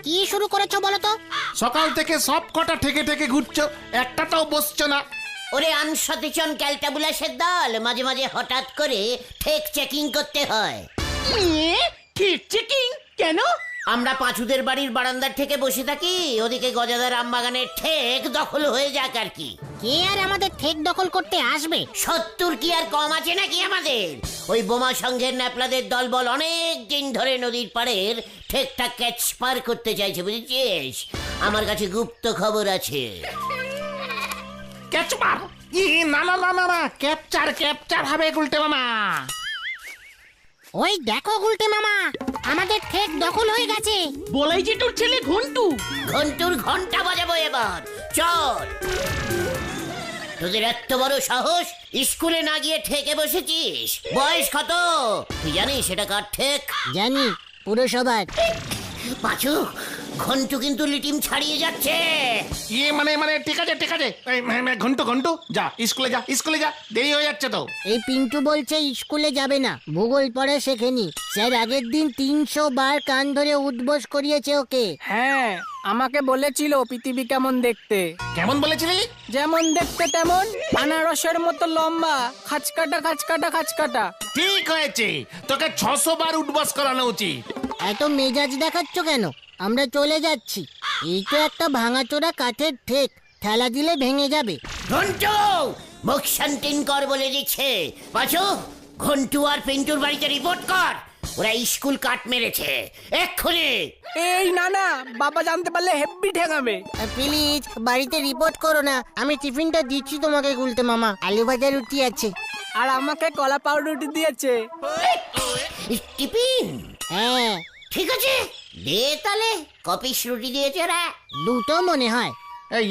কি শুরু করেছো বলো তো? সকাল থেকে সব কটা ঠেকে ঠেকে ঘুরছো, একটাটাও বসছো না। ওরে আনসচেতন ক্যালটাবুলাসের দল, মাঝে মাঝে হঠাৎ করে ঠেক চেকিং করতে হয়। ঠিক চেকিং কেন? আমরা পাঁচুদের বাড়ির বারান্দার থেকে বসে থাকি, ওদিকে গজাদার আমবাগানের ঠেক দখল হয়ে যাক আর কি। কে আর আমাদের ঠেক দখল করতে আসবে? 70 কি আর কম আছে নাকি আমাদের? ওই বোমা সংঘের ন্যাপলাদের দলবল অনেক দিন ধরে নদীর পাড়ের ঠেকটা ক্যাচ পার করতে চাইছে, বুঝেছিস? আমার কাছে গুপ্ত খবর আছে। ক্যাচপার? না না না না না, ক্যাপচার ক্যাপচার হবে গুলটে মামা। ওই দেখো গুলটে মামা, আমাদের ঠেক দখল হয়ে গেছে। বলাই যে তোর ছেলে ঘন্টু। ঘন্টুর ঘন্টা বাজাবো এবার, চল। তোদের এত বড় সাহস, স্কুলে না গিয়ে ঠেকে বসেছিস? বয়স কত তুই জানিস সেটা কার ঠেক? জানি, পুরসভার। পাঁচু, ঘন্টু কিন্তু লিটিম ছাড়িয়ে যাচ্ছে। মানে ঠিক আছে ঠিক আছে। ঘন্টু ঘন্টু যা স্কুলে, যা স্কুলে যা, দেরি হয়ে যাচ্ছে তো। এই পিন্টু বলছে স্কুলে যাবে না, ভূগোল পড়া শেখেনি। স্যার আগের দিন 300 বার কান ধরে উঠবোস করিয়েছে ওকে। হ্যাঁ, আমাকে বলেছিল পৃথিবী কেমন দেখতে। কেমন বলেছিলি? যেমন দেখতে তেমন, আনারসের মতো লম্বা, খাঁচকাটা খাঁচকাটা খাঁচকাটা। ঠিক হয়েছে, তোকে 600 বার উঠবাস করানো উচিত। এত মেজাজ দেখাচ্ছ কেন? আমরা চলে যাচ্ছি। এই তো একটা ভাঙাচোরা কাঠের ঠেক, ঠেলা দিলে ভেঙে যাবে। ঘন্টু মুখ শান্তিন কর বলে দিচ্ছে। পাঁচু, ঘন্টু আর পিন্টুর বাড়িতে রিপোর্ট কর, ওরা স্কুল কাট মেরেছে এক্ষুনি। এই না না, বাবা জানতে পারলে হেব্বি ঠেকাবে। প্লিজ বাড়িতে রিপোর্ট করো না, আমি টিফিনটা দিচ্ছি তোমাকে গুলতে মামা। আলু ভাজা রুটি আছে। আর আমাকে কলা পাউরুটি দিয়েছে। টিফিন? হ্যাঁ, ঠিক আছে, দে তাহলে। কপিস রুটি দিয়েছে ওরা। দুটো মনে হয়।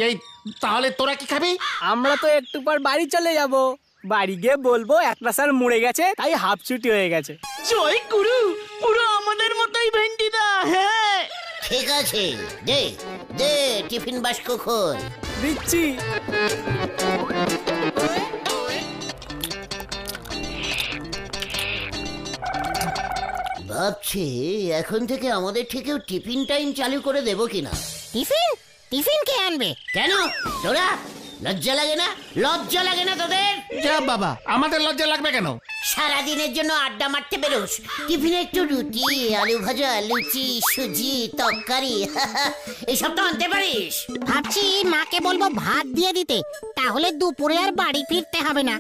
এই তাহলে তোরা কি খাবি? আমরা তো একটু পর বাড়ি চলে যাব। বাড়ি গিয়ে বলবো একটা স্যার মরে গেছে, তাই হাফ ছুটি হয়ে গেছে। জয় গুরু, পুরো আমাদের মতোই ভেন্ডিদা। হ্যাঁ ঠিক আছে, দে দে টিফিন বাস্ক খোল। দিচ্ছি। ভাবছি এখন থেকে আমাদের থেকেও টিফিন টাইম চালু করে দেবো কিনা। টিফিন? টিফিন কে আনবে? কেন তোরা লজ্জা লাগে না? লজ্জা লাগে না তোদের? যা বাবা, আমাদের লজ্জা লাগবে কেন? সারাদিনের জন্য আড্ডা মারতে বেরোস, টিফিনে একটু রুটি, আলু ভাজা, লুচি, সুজি, তরকারি এসব তো আনতে পারিস। ভাবছি মাকে বলবো ভাত দিয়ে দিতে, তাহলে দুপুরে আর বাড়ি ফিরতে হবে না।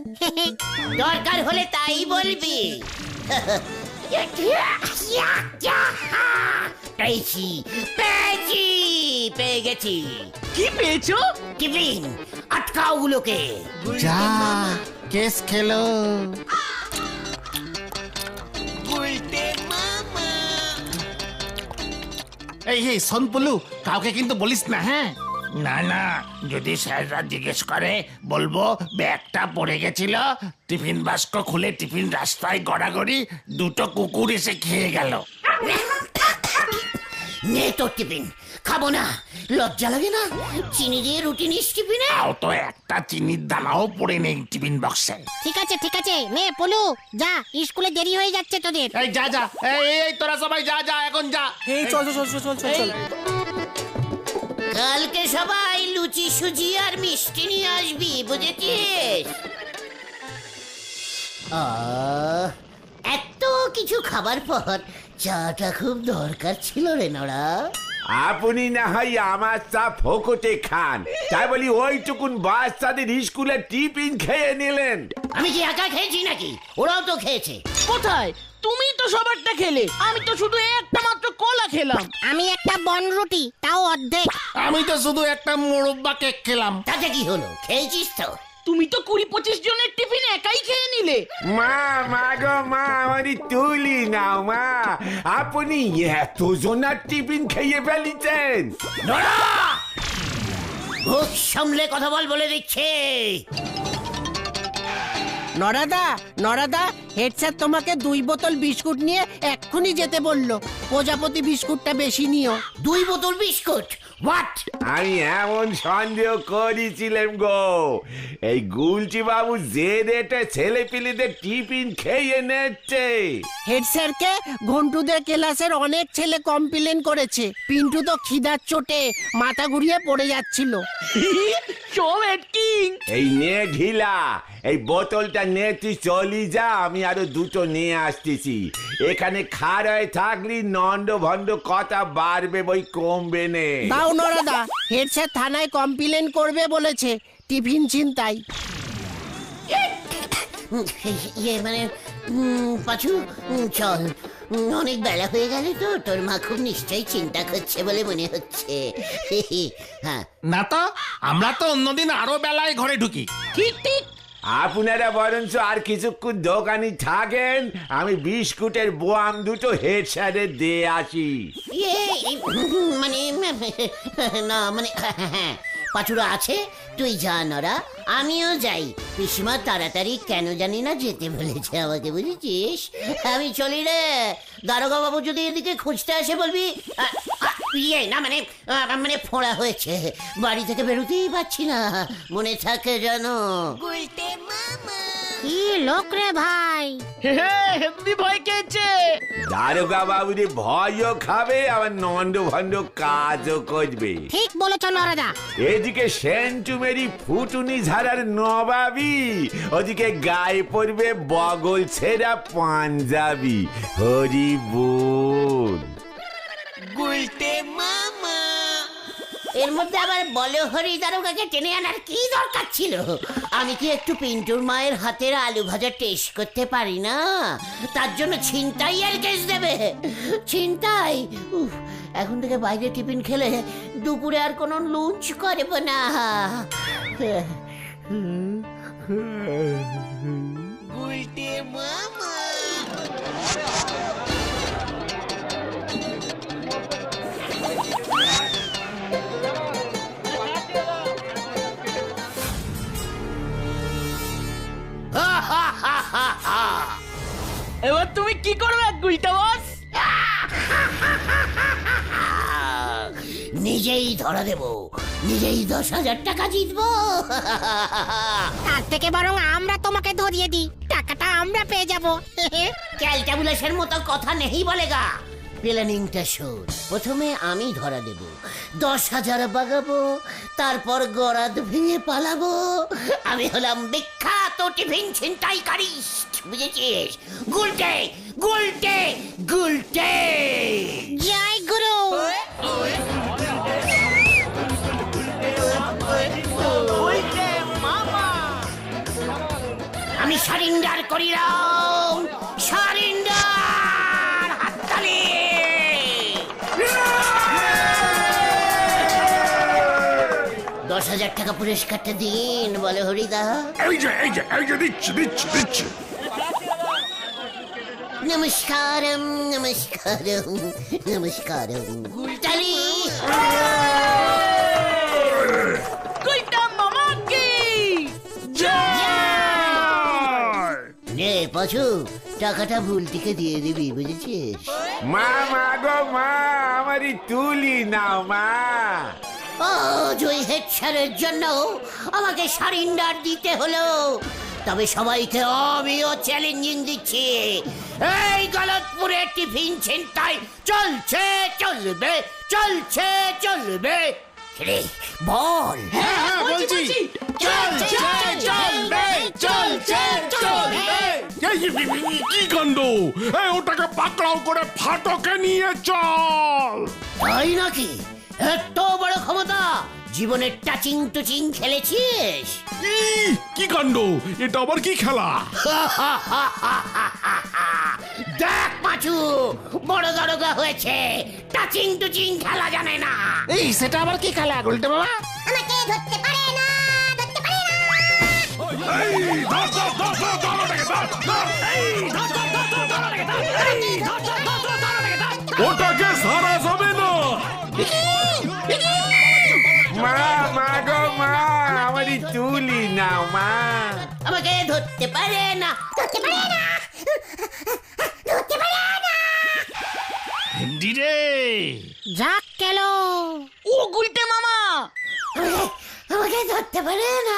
দরকার হলে তাই বলবি। পেয়েছি পেয়েছি পেয়ে গেছি। কি পেয়েছো? টিফিন, আটকাও গুলোকে। যা, কেস খেলো। এই সনপুলু, কাউকে কিন্তু বলিস না, হ্যাঁ? না না, যদি স্যাররা জিজ্ঞেস করে বলবো ব্যাগটা পড়ে গেছিল, টিফিন বাস্ক খুলে টিফিন রাস্তায় গড়াগড়ি, দুটো কুকুর এসে খেয়ে গেল। নে তোর টিফিন। খাবো না, লজ্জা লাগে না? চিনি দিয়ে রুটি নিস টিফিনে? তাও তো একটা চিনির দানাও পড়ে নেই টিফিন বক্সে। ঠিক আছে, নে পলু যা, স্কুলে দেরি হয়ে যাচ্ছে তোদের। এই যা যা, এই তোরা সবাই যা যা, এখন যা। এই চল চল চল চল চল। কালকে সবাই লুচি, সুজি আর মিষ্টি নিয়ে আসবি, বুঝেছিস? এত কিছু খাবার পর চাটা খুব দরকার ছিল রে নড়া। আপনি না হয় আমার চা ফোকটে খান, তাই বলি ওইটুকুন বাচ্চাদের স্কুলে টিফিন খেয়ে নিলেন। আমি কি একা খেয়েছি নাকি? ওরাও তো খেয়েছে। কোথায়? তুমি তো সবারটা খেলে, আমি তো শুধু একটা মাত্র কলা খেলাম। আমি একটা বনরুটি, তাও অর্ধেক। আমি তো শুধু একটা মোরব্বা কেক খেলাম। তাতে কি হলো? খেয়েছিস তো। তুমি তো 20-25 জনের টিফিন একাই খেয়ে নিলে। মা মা গো মা, আমারই তুলি নাও মা, আপনি এত জনার টিফিন খেয়ে ফেলিছেন। নড়া! মুখ সামলে কথা বল বলে দিচ্ছে। নরাদা, হেড স্যার তোমাকে 2 বোতল বিস্কুট নিয়ে এক্ষুনি যেতে বললো। প্রজাপতি বিস্কুটটা বেশি নিও। 2 বোতল বিস্কুট? হোয়াট? আমি এমন সন্দেহ করেছিলাম গো, এই গুলচি বাবু যে রেটে ছেলে পিলেদের টিফিন খেয়ে নিচ্ছে। হেড স্যারকে ঘন্টুদের ক্লাসের অনেক ছেলে কমপ্লেন করেছে। পিন্টু তো খিদার চোটে মাথা ঘুরিয়ে পড়ে যাচ্ছিল। সব কিং। এই নে ঢিলা, এই বোতলটা নে তুই চলি যা, আমি আরো দুটো নিয়ে আসতেছি। এখানে খাড়ায় থাকলি নন্দ ভন্ড কথা বাড়বে বই কমবে নে। দাও নরাদা, হেড স্যার থানায় কমপ্লেন করবে বলেছে টিফিন ছিনতাই। ইয়ে মানে পাঁচু, চল, অনেক বেলা হয়ে গেল তো, তোর মা খুব নিশ্চয়ই চিন্তা করছে বলে মনে হচ্ছে। হ্যাঁ, না তো, আমরা তো অন্যদিন আরো বেলায় ঘরে ঢুকি। ঠিক ঠিক। আপনারা বরঞ্চ আর কিছুক্ষণ দোকানে থাকেন, আমি বিস্কুটের বোয়াম দুটো হেড স্যারের দিয়ে আসি। ইয়ে মানে না মানে হ্যাঁ, পাঁচুরা আছে, তুই যা নরা, আমিও যাই। পিসিমা তাড়াতাড়ি কেন জানি না যেতে বলেছে আমাকে, বুঝেছিস? আমি চলি রে। দারোগা বাবু যদি এদিকে খুঁজতে আসে বলবি ইয়ে না মানে মানে ফোঁড়া হয়েছে, বাড়ি থেকে বেরোতেই পারছি না, মনে থাকে জানো। কি লোক রে ভাই! হেব্বি ভয় খেয়েছে। দারোগা বাবুরে ভয়ও খাবে, আবার নন্দ ভন্ড কাজও করবে। ঠিক বলেছ নরাদা। এদিকে সেন্টুমেরি ফুটুনি ঝাড়ার নবাবি, ওদিকে গায়ে পড়বে বগল ছেঁড়া পাঞ্জাবি। হরি বল। এর মধ্যে আবার বলে হরি দারোগাকে টেনে আনার কি দরকার ছিল? আমি কি একটু পিন্টুর মায়ের হাতের আলু ভাজা টেস্ট করতে পারি না? তার জন্য ছিনতাই আর কেস দেবে? ছিনতাই? উফ, এখন থেকে বাইরে টিফিন খেলে দুপুরে আর কোনো লুঞ্চ করব না। এবার তুমি কি করবে গুলটা বস? নিজেই ধরা দেব, নিজেই 10,000 টাকা জিতবো। তার থেকে বরং আমরা তোমাকে ধরিয়ে দিই, টাকাটা আমরা পেয়ে যাব। ক্যালটাবুলেশন মতো কথা নেই বলেগা। প্ল্যানিংটা শোন, প্রথমে আমি ধরা দেব, 10,000 বাগাবো, তারপর গরাদ ভেঙে পালাবো। আমি হলাম বিখ্যাত টিফিন ছিনতাইকারী, বুঝেছিস? গুলটে গুলটে গুলটে। জয় গুরু! আমি সারেন্ডার করিলাম, সারেন্ডার! হাততালি! 10,000 টাকা পুরস্কারটা দিন, বলে হরিদা। দিচ্ছি। নমস্কারম নমস্কারম নমস্কারম। তালি! গুলটা মামা কি নে পাঁচু, টাকাটা ভুলটিকে দিয়ে দিবি, বুঝেছিস? মা, মা গো মা, আমারই তুলি নাও মা। ও জয় হেড স্যারের জন্য আমাকে সারেন্ডার দিতে হলো। তবে সবাইকে আমিও চ্যালেঞ্জিং দিচ্ছি, এই গলতপুরে টিফিন ছিনতাই চলছে, চলবে, চলছে, চলবে। রে বল। হ্যাঁ বলছি, চলছে চলবে, চলছে চলবে। কি কাণ্ড! এই ওটাকে পাকড়াও করে ফাটকে নিয়ে চল। তাই নাকি? এত বড় ক্ষমতা! জীবনে টাচিং টুচিং খেলেছিস? কি কাণ্ড! এটা আবার কি খেলা? দেখ পাঁচু, বড় দারোগা হয়েছে, টাচিং টুচিং খেলা জানে না। এই সেটা আবার কি খেলা গুলটে বাবা? আমাকে ধরতে পারে না, ধরতে পারে না। এই ধর ধর ধর ধর ধর ওটাকে ধর ধর। এই ধর ধর ধর ধর ধর ওটাকে ধর। এই ধর ধর ধর ধর ধর ওটাকে ধর। ওটাকে সারা যাবে না। মা, মা গো মা, আমারই তুলি নাও মা। আমাকে ধরতে পারে না, ধরতে পারে না, ধরতে পারে না। হিন্দি রে। যাক গেল। ও গুলটে মামা। আমাকে ধরতে পারে না,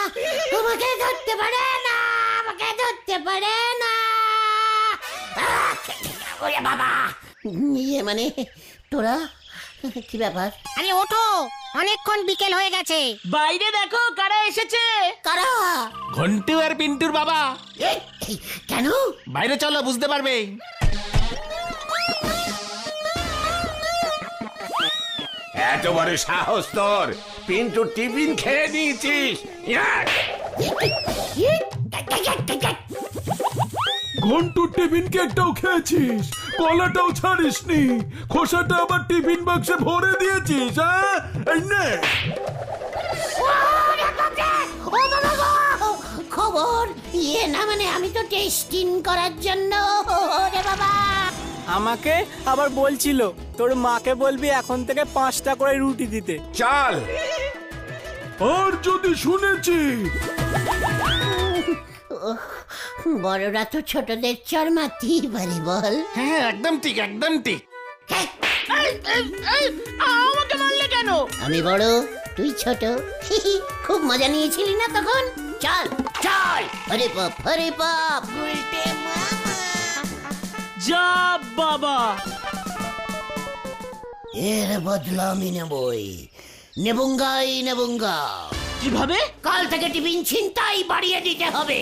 আমাকে ধরতে পারে না, আমাকে ধরতে পারে না। ওরে বাবা, ইয়ে মানে তোরা কি ব্যাপার? আরে ওঠো, অনেকক্ষণ বিকেল হয়ে গেছে। বাইরে দেখো কারা এসেছে। কারা? ঘন্টু আর পিন্টুর বাবা। এই, কেন? বাইরে চলো, বুঝতে পারবে। এত বড় সাহস তোর, পিন্টু টিফিন খেয়ে নিয়েছিস? ঘন্টুর টিফিন কেকটাও খেয়েছিস, কলাটাও ছাড়িসনি, খোসাটা আবার টিফিন বাক্সে ভরে দিয়েছিস। হ্যাঁ, এই নে। খবর ইয়ে না মানে আমি তো টেস্টিং করার জন্য। ওরে বাবা, আমাকে আবার বলছিল তোর মাকে বলবি এখন থেকে 5টা করে রুটি দিতে। চল। আর যদি শুনেছি বড়রা তো ছোটদের চড় মারতেই পারে বল। হ্যাঁ, একদম ঠিক, একদম ঠিক। এই, এই, এই, আমাকে মারলে কেন? আমি বড়, তুই ছোট। খুব মজা নিয়েছিলি না তখন? চল চল, হরে বাপ হরে বাপ। উল্টে মামা। যা বাবা। এর বদলা আমি নেবই, নেবুঙ্গাই নেবুঙ্গা। কিভাবে? কাল থেকে টিফিন ছিনতাই বাড়িয়ে দিতে হবে।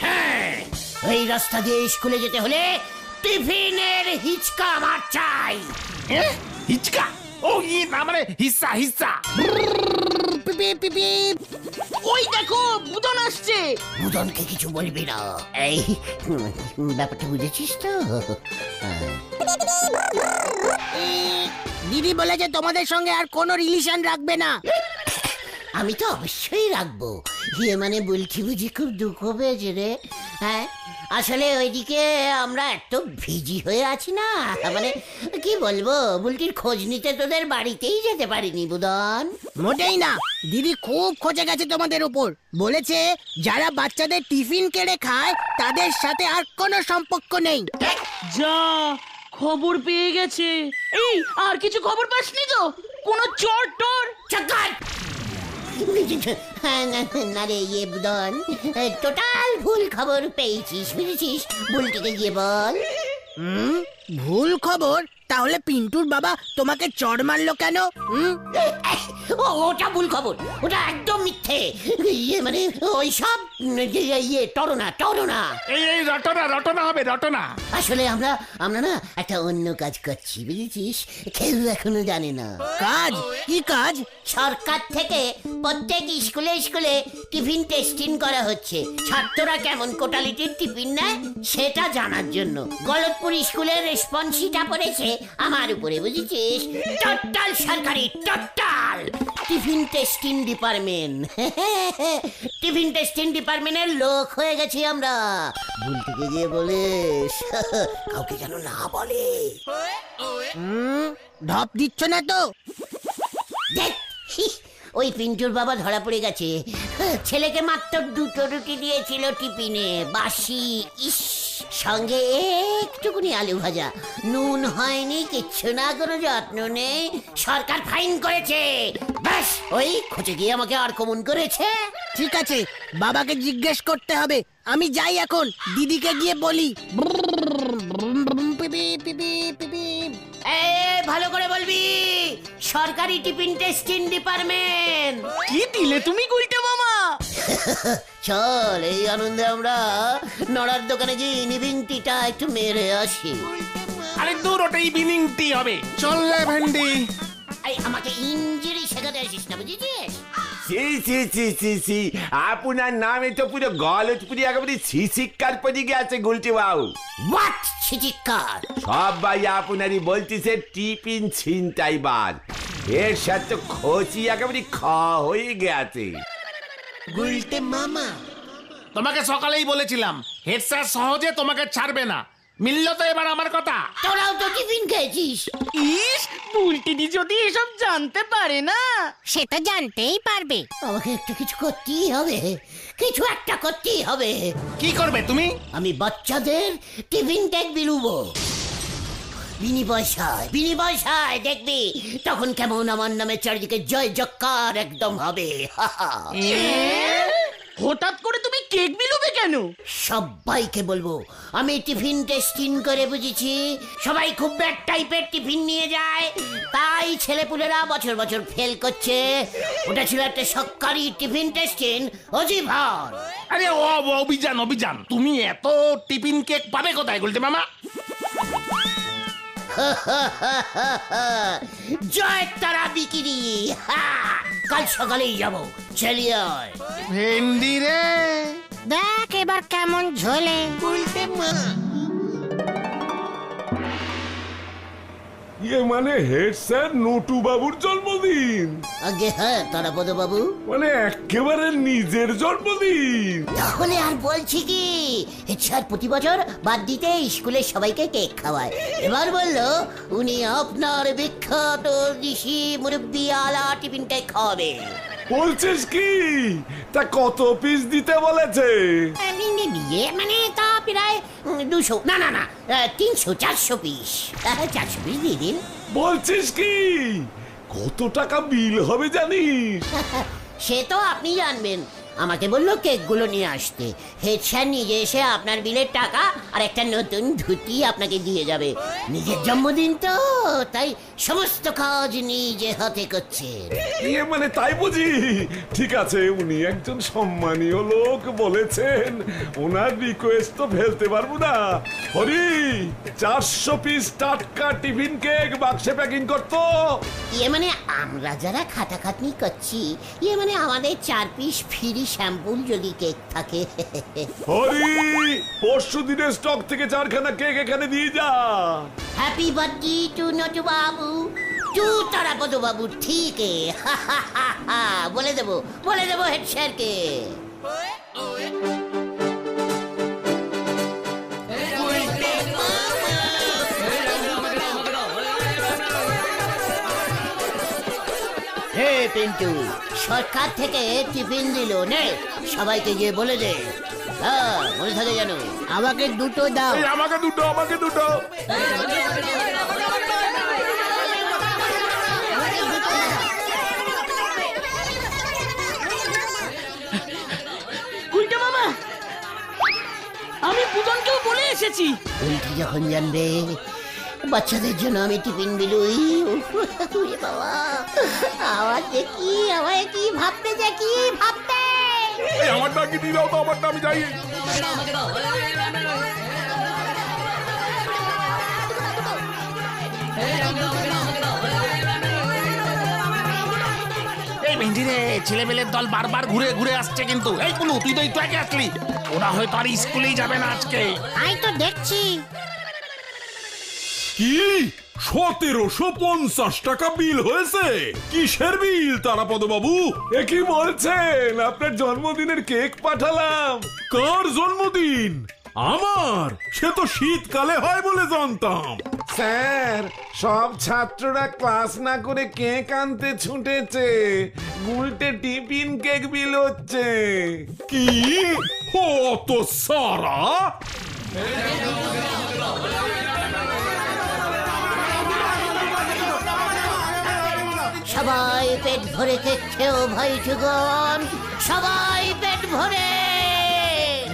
হ্যাঁ, এই রাস্তা দিয়ে স্কুলে যেতে হলে টিফিনের হিচকা আমার চাই। হিচকা? ও ই না মানে হিস্সা, হিস্সা। ওই দেখো বুদন আসছে। বুদনকে কিছু বলবি না। এই ব্যাপারটা বুঝেছিস তো? দিদি বলেছে তোমাদের সঙ্গে আর কোনো রিলেশন রাখবে না। আমি তো অবশ্যই রাখবো। ইয়ে মানে বলছি বুঝি খুব দুঃখ পেয়েছে রে। হ্যাঁ, আসলে ওইদিকে আমরা এত ভিজি হয়ে আছি না, মানে কি বলবো, বুলটির খোঁজ নিতে তোদের বাড়িতেই যেতে পারিনি বুদন। মোটেই না, দিদি খুব খোঁজে গেছে তোমাদের উপর। বলেছে যারা বাচ্চাদের টিফিন কেড়ে খায় তাদের সাথে আর কোনো সম্পর্ক নেই। যা খবর পেয়ে গেছে। এই আর কিছু খবর পাসনি তো? কোনো চোর টোর? চকাট! না রে ইয়ে বুদন, টোটাল ভুল খবর পেয়েছিস, বুঝেছিস? বুলটিকে গিয়ে বল। ভুল খবর? তাহলে পিন্টুর বাবা তোমাকে চড় মারলো কেন? ওটা ভুল খবর, ওটা একদম মিথ্যে। ইয়ে মানে ওই সব ইয়ে টরনা টরনা। এই রটনা, রটনা হবে, রটনা। আসলে আমরা না একটা অন্য কাজ করছি, বুঝেছিস? কেউ এখনো জানে না। কাজ? কি কাজ? সরকার থেকে প্রত্যেক স্কুলে স্কুলে টিফিন টেস্টিং করা হচ্ছে। ছাত্ররা কেমন কোটালিটির টিফিন নেয় সেটা জানার জন্য। গলতপুর স্কুলের রেসপন্সিটা পড়েছে আমার উপরে, বুঝেছিস? টোটাল সরকারি, total tiffin testing department. Tiffin testing ডিপার্টমেন্টের লোক হয়ে গেছি আমরা। ভুল থেকে গিয়ে বলিস কাউকে যেন না বলে। ঢপ দিচ্ছ না তো? দেখ, ওই পিন্টুর বাবা ধরা পড়ে গেছে। ছেলেকে মাত্র 2টো রুটি দিয়েছিল টিফিনে, বাসি। ইস, সঙ্গে একটুকুনি আলু ভাজা, নুন হয়নি, কিচ্ছু না, কোনো যত্ন নেই। সরকার ফাইন করেছে। ব্যাস, ওই খোঁজে গিয়ে আমাকে আর কমন করেছে। ঠিক আছে, বাবাকে জিজ্ঞেস করতে হবে। আমি যাই এখন, দিদিকে গিয়ে বলি। ভালো করে বলবি, সরকারি টিফিন টেস্টিং ডিপার্টমেন্ট। কি দিলে তুমি গুলটে মামা? চল, এই আনন্দে আমরা নড়ার দোকানে গিয়ে ইনিভিং টিটা একটু মেরে আসি। আরে দূর, ওটা ইভিনিং টি হবে। চল রে ভেন্ডি। এই আমাকে ইঞ্জিরি শেখাতে আসিস না, বুঝেছিস? সি সি সি সি সি, আপনার নামে তো পুরো গলতপুরি একেবারে শিক্ষার পড়ে গেছে গুলটি বাবু। হোয়াট ছিচিৎকার? সবাই আপনারই বলতেছে টিফিন ছিনতাইবার। এর সাথে খোঁচি একেবারে হয়ে গেছে। গুলটে মামা, তোমাকে সকালেই বলেছিলাম হেড স্যার সহজে তোমাকে ছাড়বে না। মিললো তো এবার আমার কথা? তোরাও তো টিফিন খেয়েছিস। ইস, বুলটিদি যদি এসব জানতে পারে না। সেটা জানতেই পারবে। আমাকে একটা কিছু করতেই হবে, কিছু একটা করতেই হবে। কি করবে তুমি? আমি বাচ্চাদের টিফিন টেক বিলুবো। বিনি পয়সায় দেখবি তখন কেমন আমার নামে চারিদিকে জয় জক্কার একদম হবে। হঠাৎ করে তুমি কেক বিলোবে কেন? সবাইকে বলবো আমি টিফিন টেস্টিং করে বুঝেছি সবাই খুব ব্যাড টাইপের টিফিন নিয়ে যায়, তাই ছেলেপুলেরা বছর বছর ফেল করছে। ওটা ছিল একটা সরকারি টিফিন টেস্টিং অজিভার। আরে ও অভিযান তুমি এত টিফিন কেক পাবে কোথায় গুলটে মামা? জয় তারা বিকিরি, কাল সকালেই যাবো, চলিয়ে আয়। ভেন্ডি রে, দেখ এবার কেমন ঝোলে। ইয়ে মানে হেড স্যার নটু বাবুর জন্মদিন, আগে হ্যাঁ তারাপদ বাবু, মানে একেবারে নিজের জন্মদিন। তাহলে আর বলছি কি স্যার প্রতি বছর বাদ দিতে স্কুলের সবাইকে কেক খাওয়ায়, এবার বললো উনি আপনার বিখ্যাত ঋষি মুরব্বি আলা টিফিন কেক খাওয়াবে। বলছিস কি? তা কত পিস দিতে বলেছে? ইয়ে মানে তা প্রায় 200 না 300-400 পিস, 400 পিস দিয়ে দিন। বলছিস কি? কত টাকা বিল হবে জানিস? সে তো আপনি জানবেন, আমাকে বললো কেকগুলো নিয়ে আসতে। হেড স্যার নিজে এসে আপনার বিলের টাকা আর একটা নতুন ধুতি আপনাকে দিয়ে যাবে। নিজের জন্মদিন তো, তাই সমস্ত কাজ নিজে হাতে করছেন। ইয়ে মানে তাই বুঝি? ঠিক আছে, উনি একজন সম্মানীয় লোক বলেছেন, ওনার রিকোয়েস্ট তো ফেলতে পারবো না। হরি 400 পিস টাটকা টিফিন কেক বাক্সে প্যাকিং করতো। ইয়ে মানে আমরা যারা খাটাখাটনি করছি, ইয়ে মানে আমাদের 4 পিস ফ্রি শ্যাম্পুল যদি কেক থাকে। হরি পরশু দিনের স্টক থেকে 4খানা কেক এখানে দিয়ে যা। Happy birthday to Natu Babu, two Tarapada বাবু। ঠিক বলে দেবো হেড স্যারকে। হে পিন্টু, সরকার থেকে টিফিন দিল, নে সবাইকে গিয়ে বলে দে। হ্যাঁ মনে থাকে যেন। আমাকে দুটো দাও। এই আমাকে দুটো। গুলটে মামা, আমি বুদনকেও বলে এসেছি। উল্টি যখন জানবে বাচ্চাদের জন্য আমি টিফিন বিলুই, বাবা আমায় কি ভাবতে এই আমারটা কি দিয়ে দাও তো, আমারটা আমি যাই। এই ভেন্ডি রে, ছেলেমেলের দল বারবার ঘুরে ঘুরে আসছে কিন্তু। এই কুলু, তুই তো একটু আগে আসলি। ওরা হয়তো আর স্কুলেই যাবে না আজকে। তাই তো দেখছি। কি 1750 টাকা বিল হয়েছে? কিসের বিল তারাপদ বাবু? এ কি বলছেন? আপনার জন্মদিনের কেক পাঠালাম। কার জন্মদিন? আমার? সে তো শীতকালে হয় বলে জানতাম। স্যার, সব ছাত্ররা ক্লাস না করে কেক আনতে ছুটেছে, উল্টে টিফিন কেক বিল হচ্ছে। কি হতো সারা? সবাই পেট ভরে কেক খেও ভাই যুগন, সবাই পেট ভরে।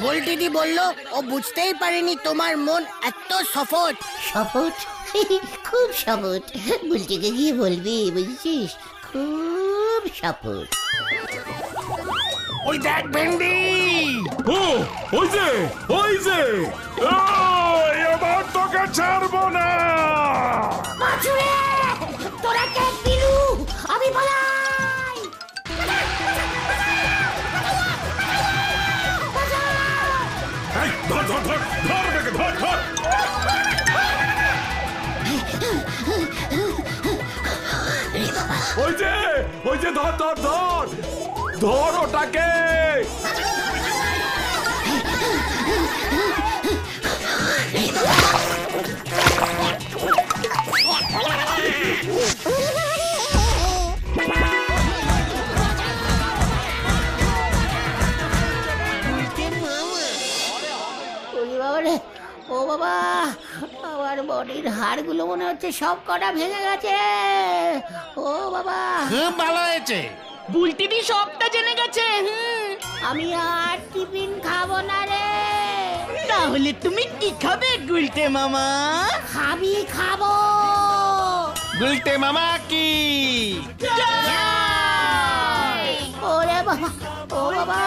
গোলটিদি বলল ও বুঝতেই পারেনি তোমার মন এত সফট। শপথ? খুব শপথ। বুলটিকে গিয়ে বলবি, বুঝছিস, খুব শপথ। ওই দেখ ভেন্ডি। ও ওই যে এবার তোকে ছাড়বো না। বাছুরে, তোরা কেক দিলু, আমি পালাই। এই, ধর বেকে, ধর। ওই যে ধর ওটাকে। ও বাবা, আমার বডির হাড়গুলো মনে হচ্ছে সব কটা ভেঙে গেছে। ও বাবা, খুব ভালো হয়েছে। বুলটিদি সবটা জেনে গেছে। আমি আর টিফিন খাবো না রে। তাহলে তুমি কি খাবে গুলটে মামা? খাবো। গুলটে মামা কি? ওরে বাবা, ও বাবা,